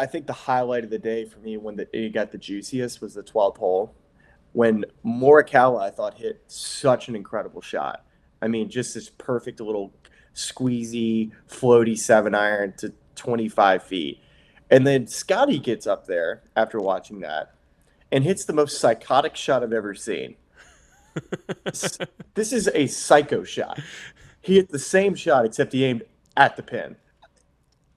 I think the highlight of the day for me when it got the juiciest was the 12th hole when Morikawa, I thought, hit such an incredible shot. I mean, just this perfect little squeezy, floaty 7-iron to 25 feet. And then Scotty gets up there after watching that and hits the most psychotic shot I've ever seen. This is a psycho shot. He hit the same shot except he aimed at the pin.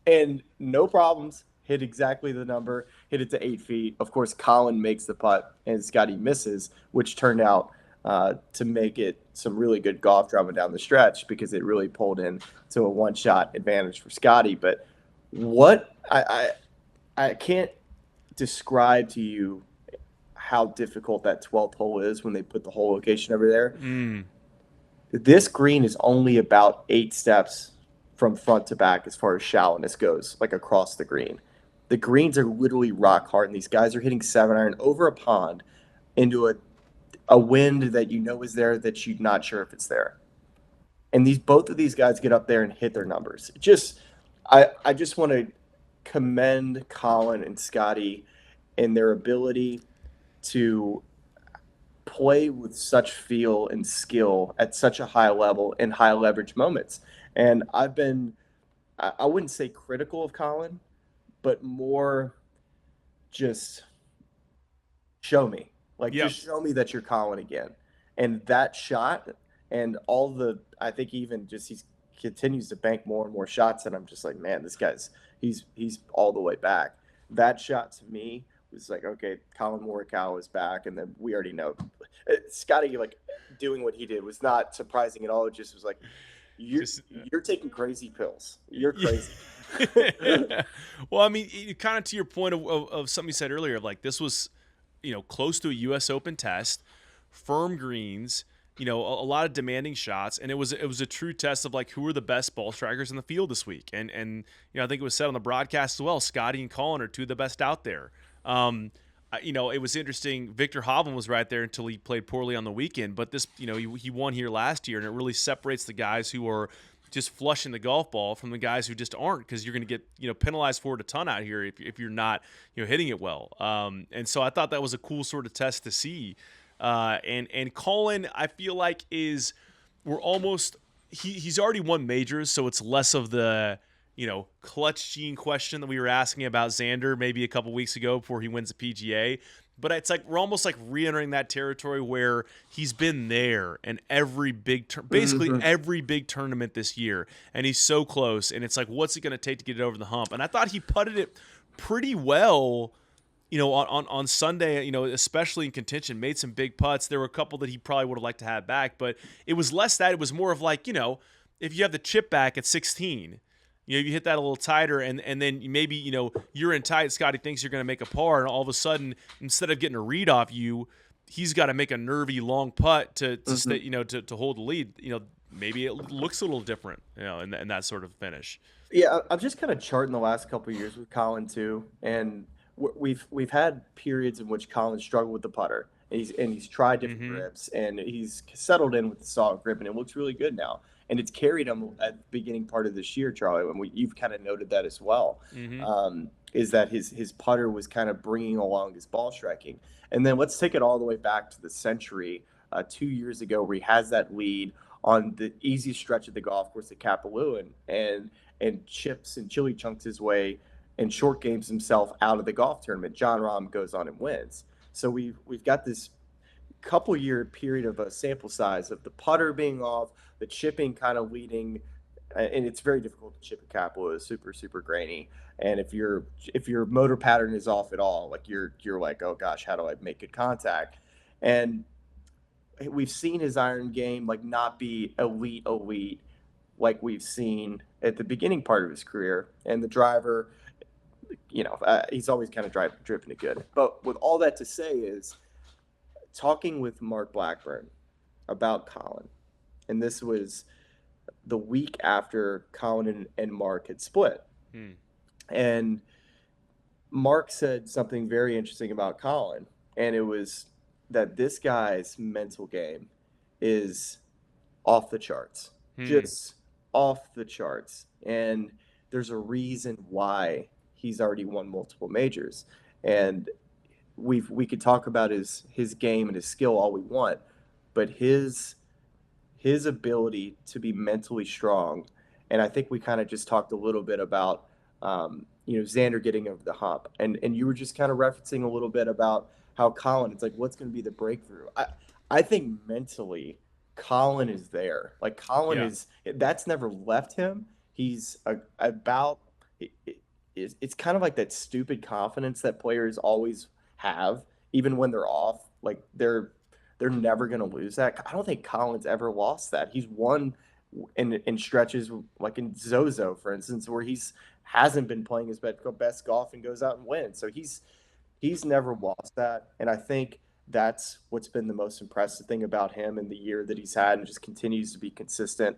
And no problems. Hit exactly the number. Hit it to 8 feet. Of course, Collin makes the putt and Scotty misses, which turned out to make it some really good golf drama down the stretch because it really pulled in to a one-shot advantage for Scotty. But what I can't describe to you how difficult that 12th hole is when they put the hole location over there. This green is only about 8 steps from front to back as far as shallowness goes, like across the green. The greens are literally rock hard, and these guys are hitting 7-iron over a pond into a wind that you know is there that you're not sure if it's there. And both of these guys get up there and hit their numbers. I just want to commend Collin and Scotty in their ability to play with such feel and skill at such a high level in high leverage moments. And I've been, I wouldn't say critical of Collin, but more just show me. Like, Yep. just show me that you're Collin again. And that shot and I think even just he continues to bank more and more shots. And I'm just like, man, he's all the way back. That shot to me was like, okay, Collin Morikawa is back. And then we already know Scotty, like, doing what he did was not surprising at all. It just was like, you're taking crazy pills. You're crazy. Well, I mean, kind of to your point of something you said earlier, like this was, close to a U.S. Open test, firm greens, a lot of demanding shots, and it was a true test of like who are the best ball strikers in the field this week, and I think it was said on the broadcast as well. Scotty and Collin are two of the best out there. It was interesting. Victor Hovland was right there until he played poorly on the weekend, but this, he won here last year, and it really separates the guys who are just flushing the golf ball from the guys who just aren't, because you're going to get penalized for it a ton out here if you're not hitting it well. And so I thought that was a cool sort of test to see. And Collin, I feel like we're almost he's already won majors, so it's less of the clutch gene question that we were asking about Xander maybe a couple weeks ago before he wins the PGA. But it's like we're almost like re-entering that territory where he's been there in every basically every big tournament this year, and he's so close. And it's like, what's it going to take to get it over the hump? And I thought he putted it pretty well, on Sunday. Especially in contention, made some big putts. There were a couple that he probably would have liked to have back, but it was less that. It was more of like, if you have the chip back at 16. You hit that a little tighter, and then maybe, you're in tight. Scotty thinks you're going to make a par, and all of a sudden, instead of getting a read off you, he's got to make a nervy long putt to stay, to hold the lead. Maybe it looks a little different, in that sort of finish. Yeah, I'm just kind of charting the last couple of years with Collin too, and we've had periods in which Collin struggled with the putter, and he's tried different grips, and he's settled in with the solid grip, and it looks really good now. And it's carried him at the beginning part of this year, Charlie, and you've kind of noted that as well, is that his putter was kind of bringing along his ball striking. And then let's take it all the way back to the Century 2 years ago, where he has that lead on the easiest stretch of the golf course at Kapalua, and chips and chili chunks his way and short games himself out of the golf tournament. John Rahm goes on and wins. So we've got this couple year period of a sample size of the putter being off, the chipping kind of leading, and it's very difficult to chip a Kapalua. It's super, super grainy. And if your motor pattern is off at all, like you're like, oh gosh, how do I make good contact? And we've seen his iron game like not be elite like we've seen at the beginning part of his career. And the driver, he's always kind of driven it good. But with all that to say is, talking with Mark Blackburn about Collin, and this was the week after Collin and Mark had split. And Mark said something very interesting about Collin, and it was that this guy's mental game is off the charts, just off the charts. And there's a reason why he's already won multiple majors. And we could talk about his game and his skill all we want, but his ability to be mentally strong. And I think we kind of just talked a little bit about, Xander getting over the hump. And you were just kind of referencing a little bit about how Collin, it's like, what's going to be the breakthrough? I think mentally, Collin is there. Like, Collin Yeah. is, that's never left him. He's about, it's kind of like that stupid confidence that players always have, even when they're off. Like, they're never going to lose that. I don't think Collin's ever lost that. He's won in stretches like in Zozo, for instance, where he's hasn't been playing his best golf and goes out and wins. So he's never lost that, and I think that's what's been the most impressive thing about him in the year that he's had, and just continues to be consistent.